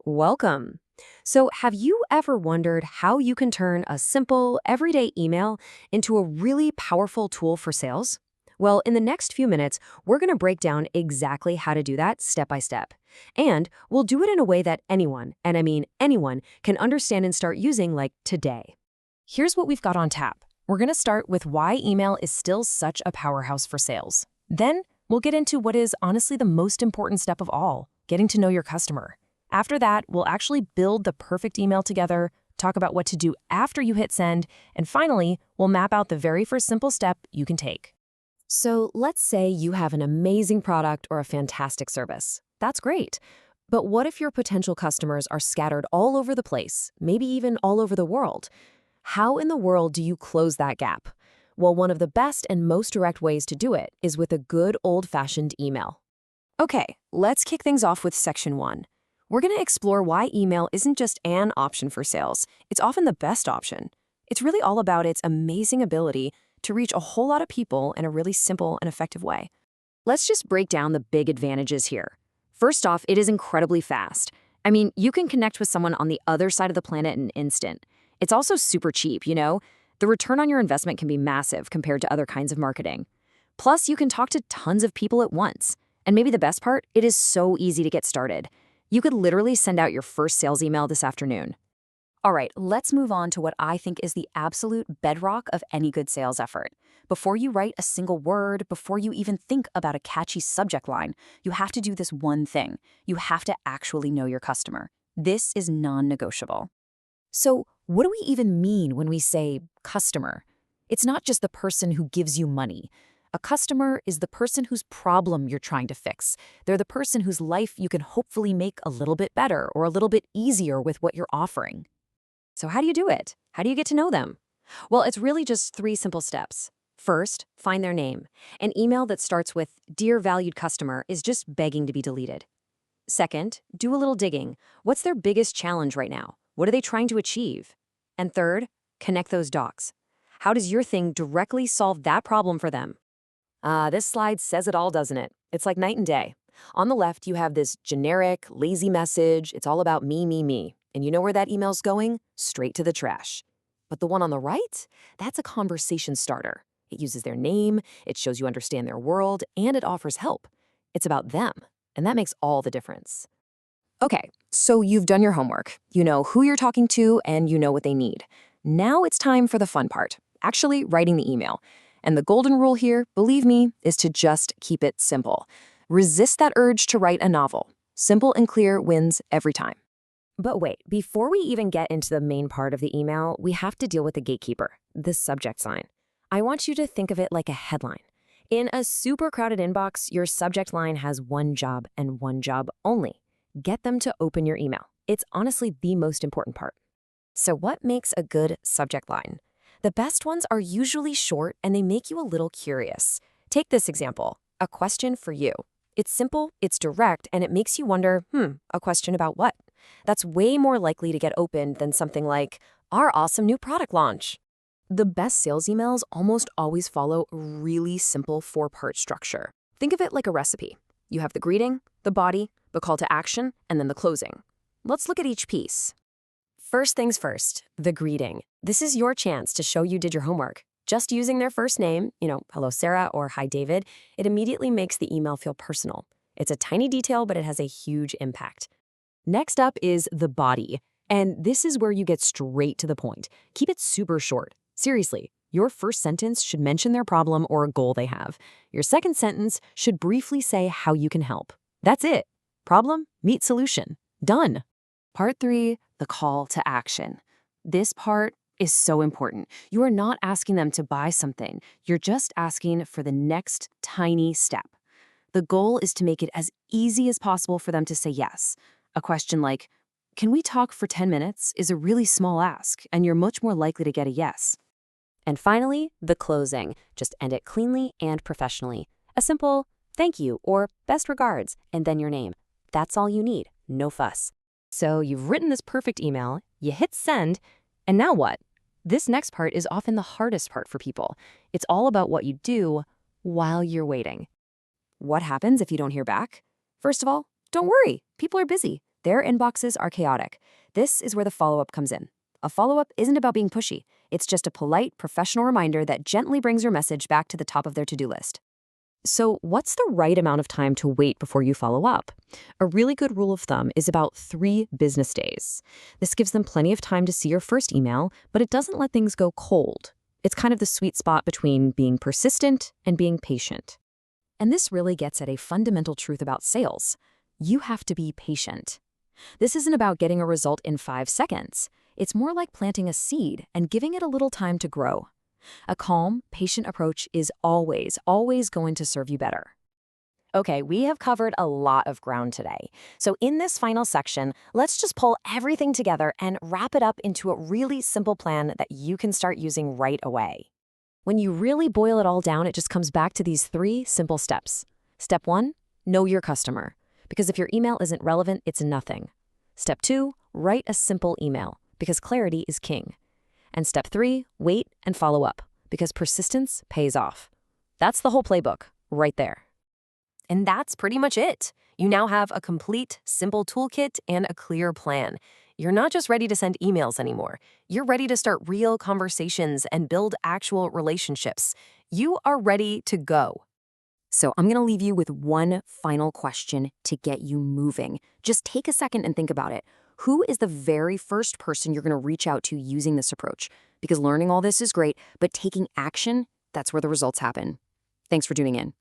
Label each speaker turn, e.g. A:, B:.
A: Welcome. So, have you ever wondered how you can turn a simple, everyday email into a really powerful tool for sales? Well, in the next few minutes, we're going to break down exactly how to do that step by step. And we'll do it in a way that anyone, and I mean anyone, can understand and start using like today.
B: Here's what we've got on tap. We're going to start with why email is still such a powerhouse for sales. Then, we'll get into what is honestly the most important step of all, getting to know your customer. After that, we'll actually build the perfect email together, talk about what to do after you hit send, and finally, we'll map out the very first simple step you can take.
A: So, let's say you have an amazing product or a fantastic service. That's great. But what if your potential customers are scattered all over the place, maybe even all over the world? How in the world do you close that gap? Well, one of the best and most direct ways to do it is with a good old-fashioned email. Okay, let's kick things off with section 1. We're going to explore why email isn't just an option for sales. It's often the best option. It's really all about its amazing ability to reach a whole lot of people in a really simple and effective way. Let's just break down the big advantages here. First off, it is incredibly fast. I mean, you can connect with someone on the other side of the planet in an instant. It's also super cheap, you know? The return on your investment can be massive compared to other kinds of marketing. Plus, you can talk to tons of people at once. And maybe the best part, it is so easy to get started. You could literally send out your first sales email this afternoon. All right, let's move on to what I think is the absolute bedrock of any good sales effort. Before you write a single word, before you even think about a catchy subject line, you have to do this one thing. You have to actually know your customer. This is non-negotiable. So, what do we even mean when we say customer? It's not just the person who gives you money. A customer is the person whose problem you're trying to fix. They're the person whose life you can hopefully make a little bit better or a little bit easier with what you're offering. So how do you do it? How do you get to know them? Well, it's really just 3 simple steps. First, find their name. An email that starts with "Dear valued customer" is just begging to be deleted. Second, do a little digging. What's their biggest challenge right now? What are they trying to achieve? And third, connect those dots. How does your thing directly solve that problem for them? This slide says it all, doesn't it? It's like night and day. On the left, you have this generic, lazy message. It's all about me, me, me. And you know where that email's going? Straight to the trash. But the one on the right? That's a conversation starter. It uses their name, it shows you understand their world, and it offers help. It's about them, and that makes all the difference. Okay, so you've done your homework. You know who you're talking to, and you know what they need. Now it's time for the fun part, actually writing the email. And the golden rule here, believe me, is to just keep it simple. Resist that urge to write a novel. Simple and clear wins every time. But wait, before we even get into the main part of the email, we have to deal with the gatekeeper, the subject line. I want you to think of it like a headline. In a super crowded inbox, your subject line has one job and one job only. Get them to open your email. It's honestly the most important part. So what makes a good subject line? The best ones are usually short and they make you a little curious. Take this example, a question for you. It's simple, it's direct, and it makes you wonder, a question about what? That's way more likely to get opened than something like, our awesome new product launch. The best sales emails almost always follow a really simple 4-part structure. Think of it like a recipe. You have the greeting, the body, the call to action, and then the closing. Let's look at each piece. First things first, the greeting. This is your chance to show you did your homework. Just using their first name, hello Sarah or hi David, it immediately makes the email feel personal. It's a tiny detail, but it has a huge impact. Next up is the body. And this is where you get straight to the point. Keep it super short. Seriously, your first sentence should mention their problem or a goal they have. Your second sentence should briefly say how you can help. That's it. Problem, meet solution. Done. Part 3, the call to action. This part is so important. You are not asking them to buy something. You're just asking for the next tiny step. The goal is to make it as easy as possible for them to say yes. A question like, "Can we talk for 10 minutes?" is a really small ask, and you're much more likely to get a yes. And finally, the closing. Just end it cleanly and professionally. A simple "thank you" or "best regards," and then your name. That's all you need. No fuss. So you've written this perfect email, you hit send, and now what? This next part is often the hardest part for people. It's all about what you do while you're waiting. What happens if you don't hear back? First of all, don't worry. People are busy. Their inboxes are chaotic. This is where the follow-up comes in. A follow-up isn't about being pushy. It's just a polite, professional reminder that gently brings your message back to the top of their to-do list. So, what's the right amount of time to wait before you follow up? A really good rule of thumb is about 3 business days. This gives them plenty of time to see your first email, but it doesn't let things go cold. It's kind of the sweet spot between being persistent and being patient. And this really gets at a fundamental truth about sales. You have to be patient. This isn't about getting a result in 5 seconds. It's more like planting a seed and giving it a little time to grow. A calm, patient approach is always going to serve you better. Okay, we have covered a lot of ground today. So in this final section, let's just pull everything together and wrap it up into a really simple plan that you can start using right away. When you really boil it all down, it just comes back to these 3 simple steps. Step 1, know your customer. Because if your email isn't relevant, it's nothing. Step 2, write a simple email, because clarity is king. And step 3, wait and follow up, because persistence pays off. That's the whole playbook, right there. And that's pretty much it. You now have a complete, simple toolkit and a clear plan. You're not just ready to send emails anymore. You're ready to start real conversations and build actual relationships. You are ready to go. So I'm going to leave you with one final question to get you moving. Just take a second and think about it. Who is the very first person you're going to reach out to using this approach? Because learning all this is great, but taking action, that's where the results happen. Thanks for tuning in.